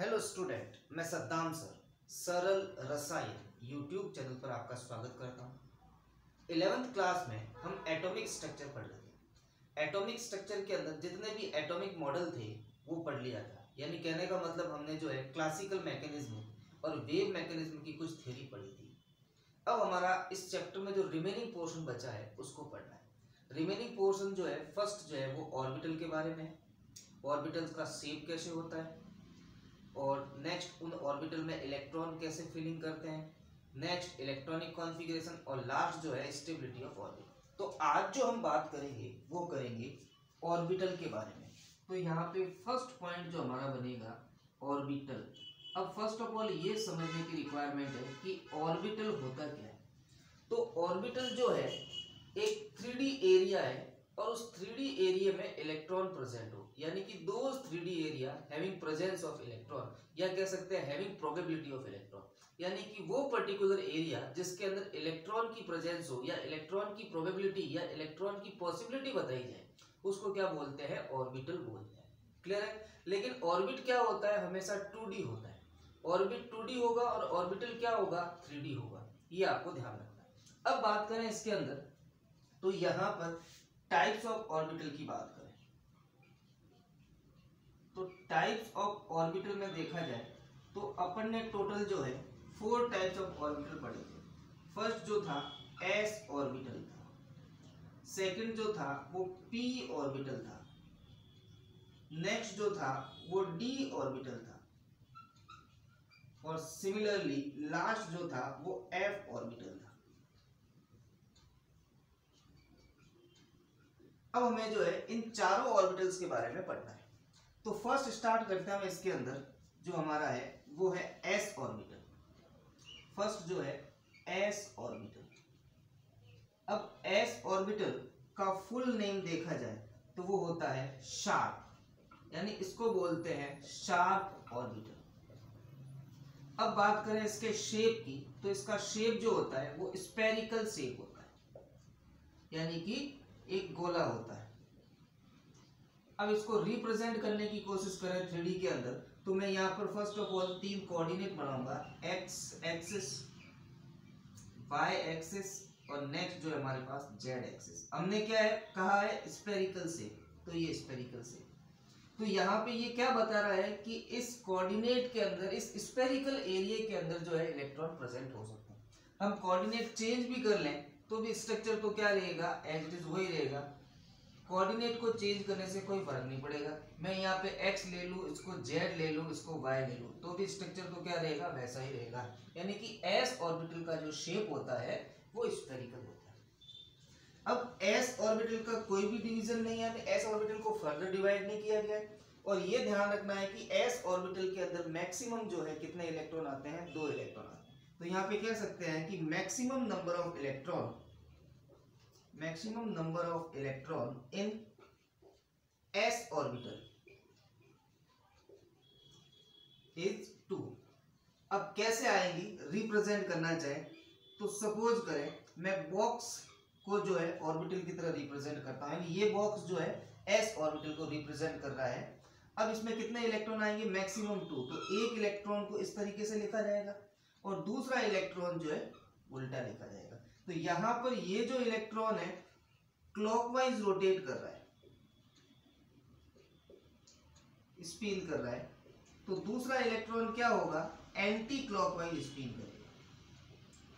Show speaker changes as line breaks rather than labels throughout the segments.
Hello student, मैं Saddam sir सरल रसायन यूट्यूब चैनल पर आपका स्वागत करता हूँ। 11th क्लास में हम एटॉमिक स्ट्रक्चर पढ़ रहे थे। एटॉमिक स्ट्रक्चर के अंदर जितने भी एटॉमिक मॉडल थे वो पढ़ लिया था। यानी कहने का मतलब हमने जो है क्लासिकल मैकेनिज्म और वेव मैकेनिज्म की कुछ थ्योरी पढ़ी थी। अब हमारा इस चैप्टर में जो रिमेनिंग पोर्शन बचा है उसको पढ़ना है। रिमेनिंग पोर्शन जो है फर्स्ट जो है वो ऑर्बिटल के बारे में है, ऑर्बिटल्स का शेप कैसे होता है, और नेक्स्ट उन ऑर्बिटल में इलेक्ट्रॉन कैसे फिलिंग करते हैं, नेक्स्ट इलेक्ट्रॉनिक कॉन्फ़िगरेशन, और लास्ट जो है स्टेबिलिटी ऑफ ऑर्बिट। तो आज जो हम बात करेंगे वो करेंगे ऑर्बिटल के बारे में। तो यहाँ पे फर्स्ट पॉइंट जो हमारा बनेगा ऑर्बिटल। अब फर्स्ट ऑफ ऑल ये समझने की रिक्वायरमेंट है कि ऑर्बिटल होता क्या है। तो ऑर्बिटल जो है एक 3D एरिया है और उस 3D एरिया में इलेक्ट्रॉन प्रेजेंट हो, यानी कि those 3D area having presence of electron, या कह सकते हैं हैविंग प्रोबेबिलिटी ऑफ इलेक्ट्रॉन, यानी कि वो पर्टिकुलर एरिया जिसके अंदर इलेक्ट्रॉन की प्रेजेंस हो या इलेक्ट्रॉन की प्रोबेबिलिटी या इलेक्ट्रॉन की पॉसिबिलिटी बताई जाए, उसको क्या बोलते हैं, ऑर्बिटल बोलते हैं। क्लियर है। लेकिन ऑर्बिट क्या होता है, हमेशा 2D होता है। ऑर्बिट 2D होगा और ऑर्बिटल क्या होगा, 3D होगा। ये आपको ध्यान रखना है। अब बात करें इसके अंदर, तो यहां पर टाइप्स ऑफ ऑर्बिटल की बात करें तो टाइप्स ऑफ ऑर्बिटल में देखा जाए तो अपन ने टोटल जो है 4 टाइप्स ऑफ ऑर्बिटल पढ़े थे। फर्स्ट जो था एस ऑर्बिटल था, सेकंड जो था वो पी ऑर्बिटल था, नेक्स्ट जो था वो डी ऑर्बिटल था, और सिमिलरली लास्ट जो था वो एफ ऑर्बिटल था। अब हमें जो है इन चारों ऑर्बिटल्स के बारे में पढ़ना है। तो फर्स्ट स्टार्ट करते हैं हम इसके अंदर, जो हमारा है वो है एस ऑर्बिटल। फर्स्ट जो है एस ऑर्बिटल। अब एस ऑर्बिटल का फुल नेम देखा जाए तो वो होता है शार्प, यानी इसको बोलते हैं शार्प ऑर्बिटल। अब बात करें इसके शेप की, तो इसका शेप जो होता है वो स्फेरिकल शेप होता है, यानी कि एक गोला होता है। अब इसको रिप्रेजेंट करने की कोशिश करें 3D के अंदर, तो मैं यहाँ पर फर्स्ट ऑफ ऑल 3 कोऑर्डिनेट बनाऊंगा, एक्स एक्सिस, वाई एक्सिस, और नेक्स्ट जो है हमारे पास जेड एक्सिस। हमने क्या है कहा है, स्फेरिकल शेप, तो ये स्फेरिकल शेप। तो यहाँ पे ये क्या बता रहा है कि इस कोऑर्डिनेट के अंदर, इस स्फेरिकल एरिया के अंदर जो है इलेक्ट्रॉन प्रेजेंट हो सकते हैं। हम कोऑर्डिनेट चेंज भी कर लें तो भी स्ट्रक्चर तो क्या रहेगा, एज इट इज वही रहेगा। कोऑर्डिनेट को चेंज करने से कोई फर्क नहीं पड़ेगा। मैं यहाँ पे x ले लूँ, इसको z ले लूँ, इसको y ले लूँ, तो भी स्ट्रक्चर तो क्या रहेगा, वैसा ही रहेगा। यानी कि s ऑर्बिटल का जो शेप होता है वो स्फेरिकल होता है। अब s ऑर्बिटल का कोई भी डिवीजन नहीं है, यानी s ऑर्बिटल को फर्दर डिवाइड नहीं किया गया है। और ये ध्यान रखना है कि s ऑर्बिटल के अंदर मैक्सिमम जो है कितने इलेक्ट्रॉन आते हैं, 2 इलेक्ट्रॉन आते हैं। तो यहाँ पे कह सकते हैं कि maximum number of electron in s orbital is 2। अब कैसे आएंगी, रिप्रेजेंट करना चाहे तो सपोज करें मैं बॉक्स को जो है ऑर्बिटल की तरह रिप्रेजेंट करता हूं, यानी ये बॉक्स जो है s ऑर्बिटल को रिप्रेजेंट कर रहा है। अब इसमें कितने इलेक्ट्रॉन आएंगे, मैक्सिमम 2। तो एक इलेक्ट्रॉन को इस तरीके से लिखा जाएगा और दूसरा इलेक्ट्रॉन जो है उल्टा लिखा जाएगा। तो यहां पर ये जो इलेक्ट्रॉन है क्लॉकवाइज रोटेट कर रहा है, स्पिन कर रहा है, तो दूसरा इलेक्ट्रॉन क्या होगा, एंटी क्लॉकवाइज स्पिन करेगा।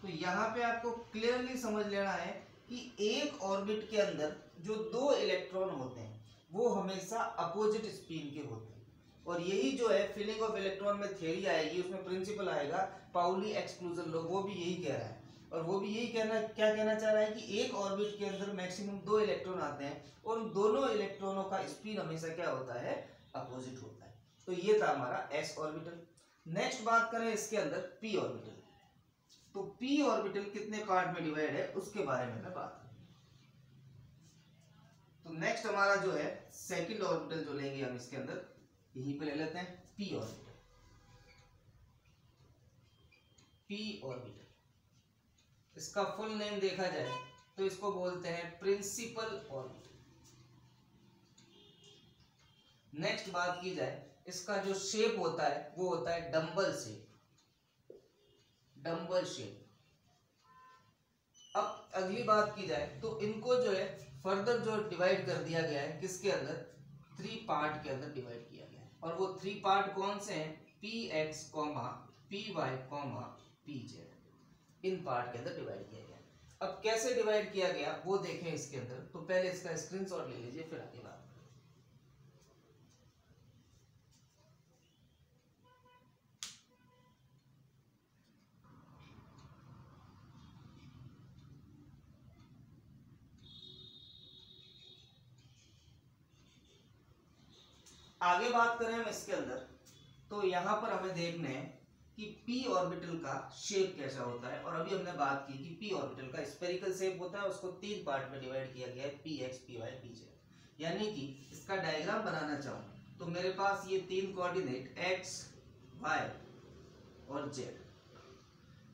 तो यहाँ पे आपको क्लियरली समझ लेना है कि एक ऑर्बिट के अंदर जो 2 इलेक्ट्रॉन होते हैं वो हमेशा अपोजिट स्पिन के होते हैं। और यही जो है फिलिंग ऑफ इलेक्ट्रॉन में थ्योरी आएगी, उसमें प्रिंसिपल आएगा पाउली एक्सक्लूजन लॉ, वो भी यही कह रहा है। और वो भी यही क्या कहना चाह रहा है कि एक ऑर्बिट के अंदर मैक्सिमम 2 इलेक्ट्रॉन आते हैं और उन दोनों इलेक्ट्रॉनों का स्पिन हमेशा क्या होता है, अपोजिट होता है। तो ये था हमारा एस ऑर्बिटल। नेक्स्ट बात करें इसके अंदर पी ऑर्बिटल। तो पी ऑर्बिटल कितने पार्ट में डिवाइड है उसके बारे में मैं बात करूं। तो नेक्स्ट हमारा जो है सेकंड ऑर्बिटल जो लेंगे हम इसके अंदर, यहीं पे ले लेते हैं पी ऑर्बिटल। पी ऑर्बिटल, इसका फुल नेम देखा जाए तो इसको बोलते हैं प्रिंसिपल ऑर्बिटल। नेक्स्ट बात की जाए इसका जो शेप होता है वो होता है डंबल शेप, डंबल शेप। अब अगली बात की जाए तो इनको जो है फर्दर जो डिवाइड कर दिया गया है किसके अंदर, 3 पार्ट के अंदर डिवाइड किया गया है। और वो 3 पार्ट कौन से हैं, px, py, pz, in part के अंदर डिवाइड किया गया। अब कैसे डिवाइड किया गया वो देखें इसके अंदर। तो पहले इसका स्क्रीनशॉट ले लीजिए, फिर आगे बात। आगे बात करें हम इसके अंदर, तो यहां पर हमें देखना है कि p ऑर्बिटल का शेप कैसा होता है। और अभी हमने बात की कि p ऑर्बिटल का स्फेरिकल शेप होता है, उसको 3 पार्ट में डिवाइड किया गया है, px, py, pz। यानी कि इसका डायग्राम बनाना चाहूं तो मेरे पास ये 3 कोऑर्डिनेट x, y और z।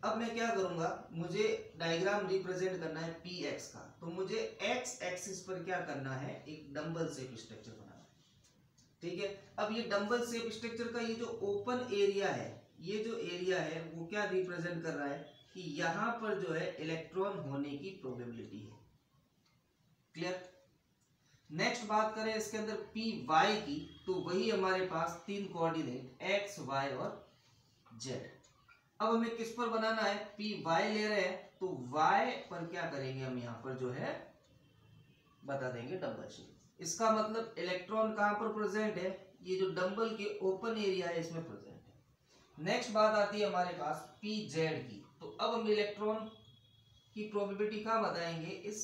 अब मैं क्या करूंगा, मुझे डायग्राम रिप्रेजेंट करना है px का, तो मुझे x एक्सिस पर क्या करना है, एक डंबल शेप स्ट्रक्चर बनाना है। ठीक है, अब ये डंबल शेप स्ट्रक्चर का ये जो ओपन एरिया है, ये जो एरिया है वो क्या रिप्रेजेंट कर रहा है कि यहां पर जो है इलेक्ट्रॉन होने की प्रोबेबिलिटी है। क्लियर। नेक्स्ट बात करें इसके अंदर पी वाई की, तो वही हमारे पास 3 कोऑर्डिनेट x, y और z। अब हमें किस पर बनाना है, पी वाई ले रहे हैं तो y पर क्या करेंगे हम, यहां पर जो है बता देंगे डंबल शेप। इसका मतलब इलेक्ट्रॉन कहां पर प्रेजेंट है, ये जो डंबल के ओपन एरिया है इसमें प्रेजेंट है। नेक्स्ट बात आती है हमारे पास पी जेड की, तो अब हम इलेक्ट्रॉन की प्रोबेबिलिटी कहां बताएंगे, इस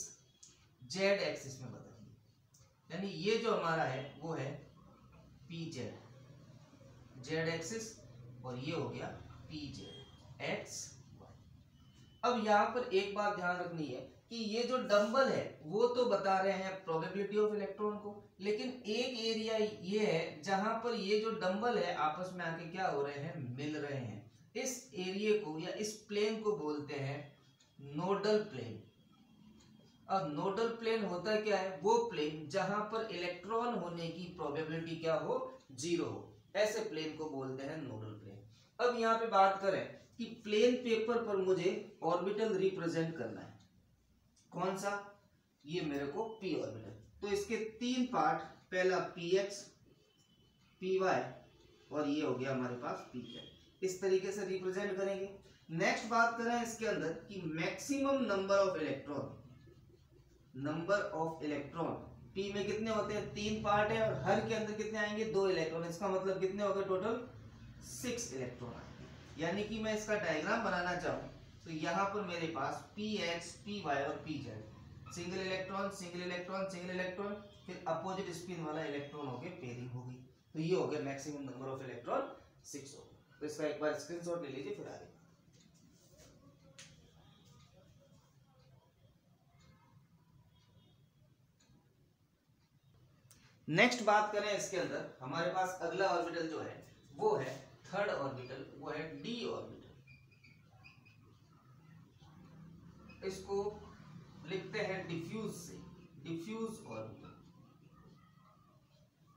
जेड एक्सिस में बताएंगे। यानी ये जो हमारा है वो है पी जेड, जेड एक्सिस, और ये हो गया पी जेड एक्स वाई। अब यहां पर एक बात ध्यान रखनी है कि ये जो डंबल है वो तो बता रहे हैं प्रोबेबिलिटी ऑफ इलेक्ट्रॉन को, लेकिन एक एरिया ये है जहां पर ये जो डंबल है आपस में आके क्या हो रहे हैं, मिल रहे हैं। इस एरिया को या इस प्लेन को बोलते हैं नोडल प्लेन। अब नोडल प्लेन होता क्या है, वो प्लेन जहां पर इलेक्ट्रॉन होने की प्रोबेबिलिटी क्या हो, 0 हो, ऐसे प्लेन को बोलते हैं नोडल प्लेन। अब यहाँ पे बात करें कि प्लेन पेपर पर मुझे ऑर्बिटल रिप्रेजेंट करना है, कौन सा, ये मेरे को p ऑर्बिटल। तो इसके 3 पार्ट, पहला px, py और ये हो गया हमारे पास pz, इस तरीके से रिप्रेजेंट करेंगे। नेक्स्ट बात करें इसके अंदर कि maximum number of electron, number of electron p में कितने होते हैं, 3 पार्ट है और हर के अंदर कितने आएंगे, 2 इलेक्ट्रॉन। इसका मतलब कितने हो गए टोटल, 6 इलेक्ट्रॉन आएंगे। यानी कि मैं इसका डायग्राम बनाना चाहूं तो यहाँ पर मेरे पास px, py और pz, single electron single electron single electron, फिर अपोजिट स्पिन वाला इलेक्ट्रॉन होके पेयरिंग होगी। तो ये हो गया मैक्सिमम नंबर ऑफ इलेक्ट्रॉन 6 हो गया। तो इसका एक बार स्क्रीनशॉट ले लीजिए, फिर आगे। नेक्स्ट बात करें इसके अंदर, हमारे पास अगला ऑर्बिटल जो है वो है थर्ड ऑर्बिटल, वो है डी ऑर्बिटल। इसको लिखते हैं डिफ्यूज से, डिफ्यूज ऑर्बिटल।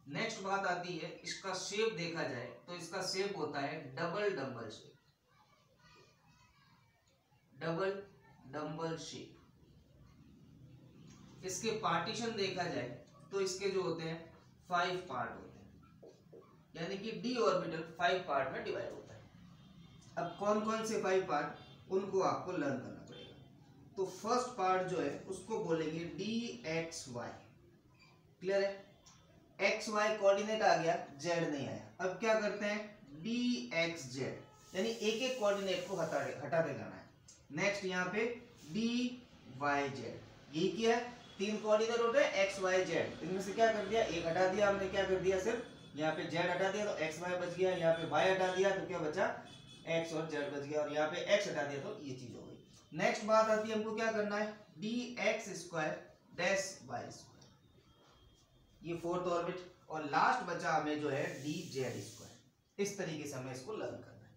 नेक्स्ट बात आती है, इसका शेप देखा जाए तो इसका शेप होता है double dumbbell shape, double dumbbell shape. इसके पार्टीशन देखा जाए तो इसके जो होते हैं 5 पार्ट होते हैं, यानी कि डी ऑर्बिटल 5 पार्ट में डिवाइड होता है। अब कौन कौन से 5 पार्ट, उनको आपको लर्न करना पड़ेगा। तो फर्स्ट पार्ट जो है उसको बोलेंगे डी एक्स वाई। क्लियर है, एक्स वाई कोऑर्डिनेट आ गया, जेड नहीं आया। अब क्या करते हैं, डी एक्स जेड, यानी एक एक कोऑर्डिनेट को हटाते जाना है। नेक्स्ट यहाँ पे डी वाई जेड, यही किया है। 3 कोऑर्डिनेट होते हैं एक्स वाई जेड, इनमें से क्या कर दिया, एक हटा दिया हमने, क्या कर दिया, सिर्फ यहाँ पे जेड हटा दिया तो एक्स वाई बच गया, यहाँ पे वाई हटा दिया तो क्या बचा, एक्स और जेड बच गया, और यहाँ पे एक्स हटा दिया तो ये चीज हो गई। नेक्स्ट बात आती है हमको क्या करना है, d x square dash y square, ये फोर्थ ऑर्बिट, और लास्ट बचा हमें जो है डी जेड स्क्वायर। इस तरीके से हमें इसको लर्न करना है।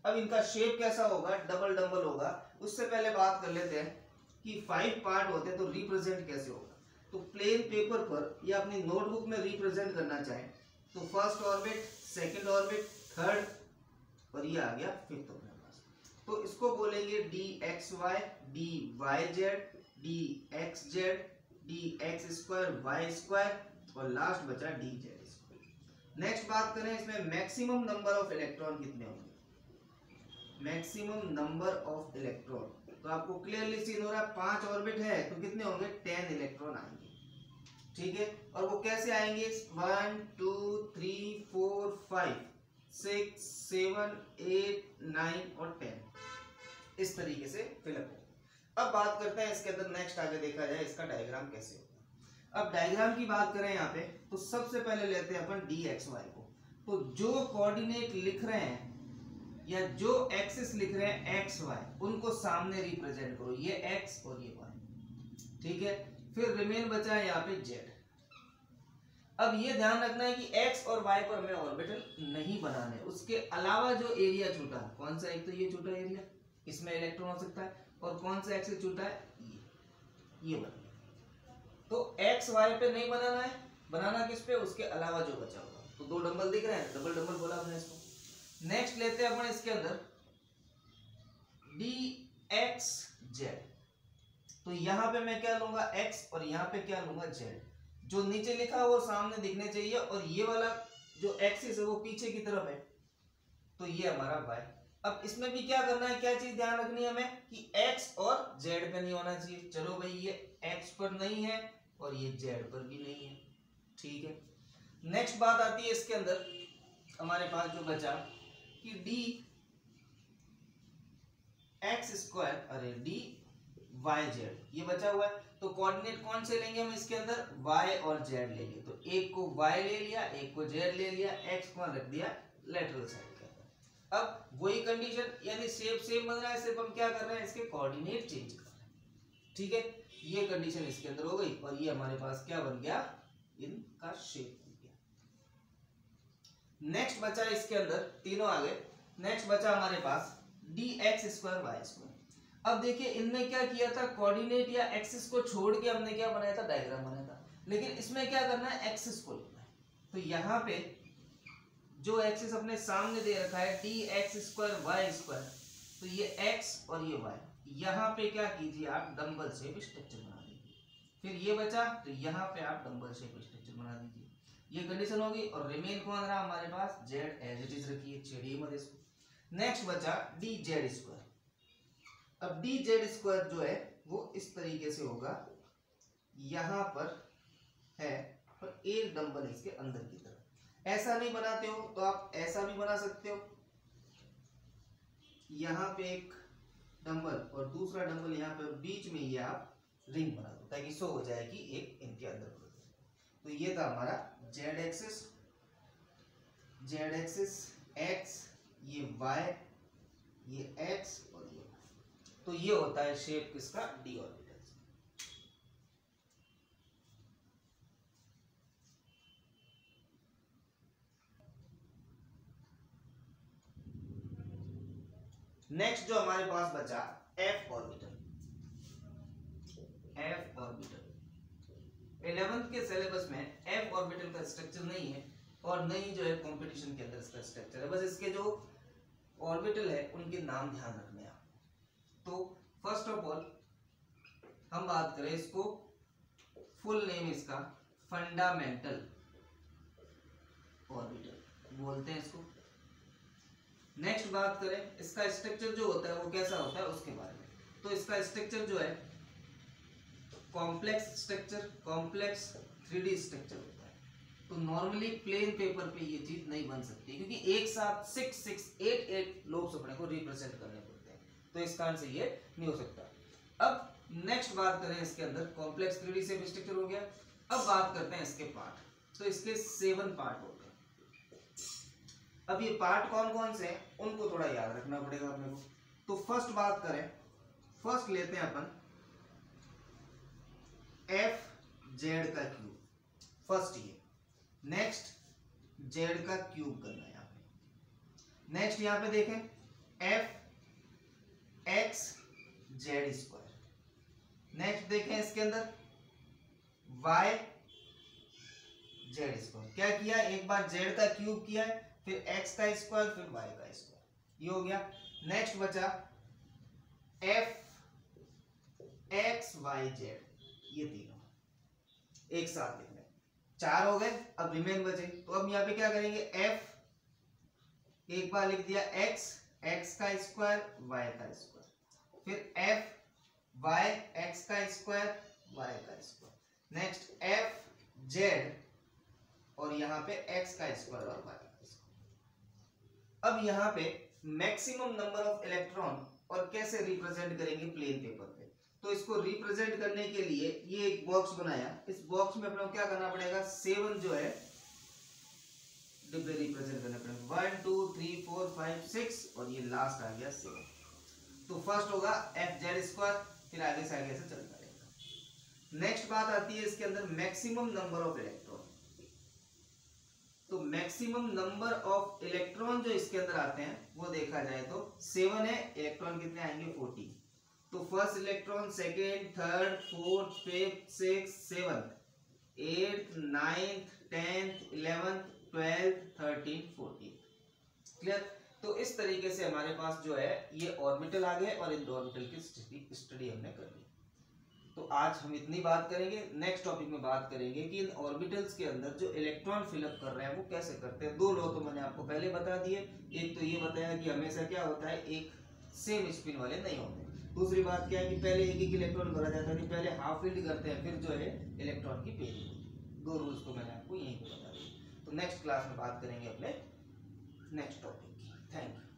अब इनका शेप कैसा होगा, डबल डंबल होगा। उससे पहले बात कर लेते हैं कि 5 पार्ट होते हैं तो रिप्रेजेंट कैसे होगा। तो प्लेन पेपर पर या अपनी नोटबुक में रिप्रेजेंट करना चाहें तो first orbit, second orbit, third, और ये आ गया फिफ्थ अपने पास। तो इसको बोलेंगे d x y, d y z, d x z, d x square Y square, और लास्ट बचा डी जेड स्क्वायर। नेक्स्ट बात करें इसमें मैक्सिमम नंबर ऑफ इलेक्ट्रॉन कितने होंगे, मैक्सिमम नंबर ऑफ इलेक्ट्रॉन। तो आपको क्लियरली सीन हो रहा है 5 ऑर्बिट है तो कितने होंगे, 10 इलेक्ट्रॉन आएंगे, ठीक है। और वो कैसे आएंगे, 1 2 3 4 5 6 7 8 9 और 10 इस तरीके से फिलअप हो। अब बात करते हैं इसके अंदर, नेक्स्ट आगे देखा जाए इसका डायग्राम कैसे होगा। अब डायग्राम की बात करें यहाँ पे, तो सबसे पहले लेते हैं अपन डी एक्स वाई को। तो जो कोऑर्डिनेट लिख रहे हैं या जो एक्सिस लिख रहे हैं एक्स वाई, उनको सामने रिप्रेजेंट करो, ये एक्स और ये वाई, ठीक है। फिर रिमेन बचा है यहाँ पे जेड। अब ये ध्यान रखना है कि एक्स और वाई पर हमें ऑर्बिटल नहीं बनाने, उसके अलावा जो एरिया छूटा है, कौन सा, एक तो ये छूटा एरिया, इसमें इलेक्ट्रॉन हो सकता है, और कौन सा एक्सिस छूटा है, ये बन गया। तो एक्स वाई पे नहीं बनाना है, बनाना किस पे, उसके अलावा जो बचा होगा। तो 2 डंबल दिख रहे हैं, डबल डबल बोला हमने इसको। नेक्स्ट लेते हैं अपन इसके अंदर डी एक्स जेड। तो यहां पे मैं क्या लूंगा, एक्स, और यहां पे क्या लूंगा, जेड। जो नीचे लिखा है वो सामने दिखने चाहिए, और ये वाला जो एक्सिस है वो पीछे की तरफ है, तो ये हमारा वाई। अब इसमें भी क्या करना है, क्या चीज ध्यान रखनी है हमें कि एक्स और जेड पे नहीं होना चाहिए। चलो भाई, ये एक्स पर नहीं है और ये जेड पर भी नहीं है, ठीक है। नेक्स्ट बात आती है इसके अंदर हमारे पास जो बचा कि डी एक्स स्क्वायर, अरे डी वाई जेड, ये बचा हुआ है। तो कोऑर्डिनेट कौन से लेंगे हम इसके अंदर, वाई और जेड लेंगे। तो एक को वाई ले लिया, एक को जेड ले लिया, एक्स को रख दिया लेटरल साइड के अंदर। अब वही कंडीशन, यानी शेप सेम बन रहा है, सिर्फ हम क्या कर रहे हैं, इसके कोऑर्डिनेट चेंज कर रहे हैं, ठीक है। ये कंडीशन इसके अंदर हो गई, और ये हमारे पास क्या बन गया, इनका शेप बन गया। नेक्स्ट बचा इसके अंदर, तीनों आ गए। नेक्स्ट बचा हमारे पास D x square Y square. अब देखिए इनने क्या किया था, कोऑर्डिनेट या एक्सिस को छोड़ के हमने क्या बनाया था, डायग्राम बनाया था। लेकिन इसमें क्या करना है, एक्सिस को लिखना है। तो यहाँ पे जो एक्सिस अपने सामने दे रखा है d x square Y square, तो ये एक्स और ये वाई, यहाँ पे क्या कीजिए आप, डंबल शेप स्ट्रक्चर बना दीजिए। फिर ये बचा, तो यहाँ पे आप डंबल शेप स्ट्रक्चर बना दीजिए। ये कंडीशन होगी, और रिमेन कौन रहा हमारे पास, जेड एज इट इज रखिए, छेड़िए मत इसको। नेक्स्ट बचा डी जेड स्क्वायर। अब डी जेड स्क्वायर जो है वो इस तरीके से होगा, यहां पर है और एक डंबल इसके अंदर की तरफ। ऐसा नहीं बनाते हो तो आप ऐसा भी बना सकते हो, यहां पे एक डंबल और दूसरा डंबल यहां पे, बीच में ये आप रिंग बना दो ताकि शो हो जाए कि एक इनके अंदर। तो ये था हमारा जेड एक्सिस, एक्स, ये वाई, ये एक्स और ये वाई। तो ये होता है शेप किसका, डी ऑर्बिटल। नेक्स्ट जो हमारे पास बचा F orbital. F orbital 11th के सिलेबस में एफ ऑर्बिटल का स्ट्रक्चर नहीं है, और नहीं जो है कंपटीशन के अंदर इसका स्ट्रक्चर है। बस इसके जो ऑर्बिटल है उनके नाम ध्यान रखने हैं। तो फर्स्ट ऑफ ऑल हम बात करें इसको, फुल नेम इसका फंडामेंटल ऑर्बिटल बोलते हैं इसको। नेक्स्ट बात करें इसका स्ट्रक्चर जो होता है वो कैसा होता है उसके बारे में। तो इसका स्ट्रक्चर जो है complex structure, complex 3D structure होता है। तो नॉर्मली प्लेन पेपर पे ये चीज नहीं बन सकती, क्योंकि एक साथ 6 6 8 8 लोब्स अपने को रिप्रेजेंट करने पड़ते हैं, तो इस कारण से ये नहीं हो सकता। अब नेक्स्ट बात करें इसके अंदर, कॉम्प्लेक्स 3D से स्ट्रक्चर हो गया। अब बात करते हैं इसके पार्ट। तो इसके 7 पार्ट होते हैं। अब ये पार्ट कौन कौन से हैं उनको थोड़ा याद रखना पड़ेगा अपने को। तो फर्स्ट बात करें, फर्स्ट लेते हैं अपन एफ जेड का क्यूब, फर्स्ट ये। नेक्स्ट जेड का क्यूब करना है यहाँ पे। नेक्स्ट यहाँ पे देखें F x Z square. Next देखें इसके अंदर वाई जेड स्क्वायर। क्या किया, एक बार जेड का क्यूब किया है, फिर एक्स का स्क्वायर, फिर वाई का स्क्वायर, ये हो गया। नेक्स्ट बचा एफ एक्स वाई जेड, ये तीनों एक साथ लिख लें, 4 हो गए। अब रिमेन बचे, तो अब यहाँ पे क्या करेंगे, एफ एक बार लिख दिया एक्स, एक्स का स्क्वायर वाई का स्क्वायर, फिर एफ वाई एक्स का स्क्वायर वाई का स्क्वायर, नेक्स्ट एफ जेड और यहाँ पे एक्स का स्क्वायर और वाई का स्क्वायर। अब यहाँ पे मैक्सिमम नंबर ऑफ इलेक्ट्रॉन और कैसे रिप्रेजेंट करेंगे प्लेन पेपर पे, तो इसको रिप्रेजेंट करने के लिए ये एक बॉक्स बनाया, इस बॉक्स में अपने को क्या करना पड़ेगा, 7 जो है डिब्बे रिप्रेजेंट करने पड़ेंगे, 1 2 3 4 5 6 और ये लास्ट आ गया 7। तो फर्स्ट होगा एफ जेड स्क्वायर, फिर आगे से आगे से चलता रहेगा। नेक्स्ट बात आती है इसके अंदर मैक्सिमम नंबर ऑफ इलेक्ट्रॉन। तो मैक्सिमम नंबर ऑफ इलेक्ट्रॉन जो इसके अंदर आते हैं वो देखा जाए तो 7 है, इलेक्ट्रॉन कितने आएंगे 14। तो first electron, second, third, fourth, fifth, six, seventh, 8th 9th 10th 11th 12th 13th 14th। Clear. तो इस तरीके से हमारे पास जो है ये ऑर्बिटल आ गए और इन ऑर्बिटल की स्टडी हमने कर ली। तो आज हम इतनी बात करेंगे। नेक्स्ट टॉपिक में बात करेंगे कि इन ऑर्बिटल्स के अंदर जो इलेक्ट्रॉन फिलअप कर रहे हैं वो कैसे करते हैं। 2 लॉ तो मैंने आपको पहले बता दिए, एक तो ये बताया कि हमेशा क्या होता है, एक सेम स्पिन वाले नहीं होते। दूसरी बात क्या है कि पहले एक एक इलेक्ट्रॉन भरा जाता है, पहले हाफ फील्ड करते हैं, फिर जो है इलेक्ट्रॉन की पेयरिंग होती है। 2 रूल्स तो मैंने आपको यहीं पे बता दिए। तो नेक्स्ट क्लास में बात करेंगे अपने नेक्स्ट टॉपिक की। Thank you.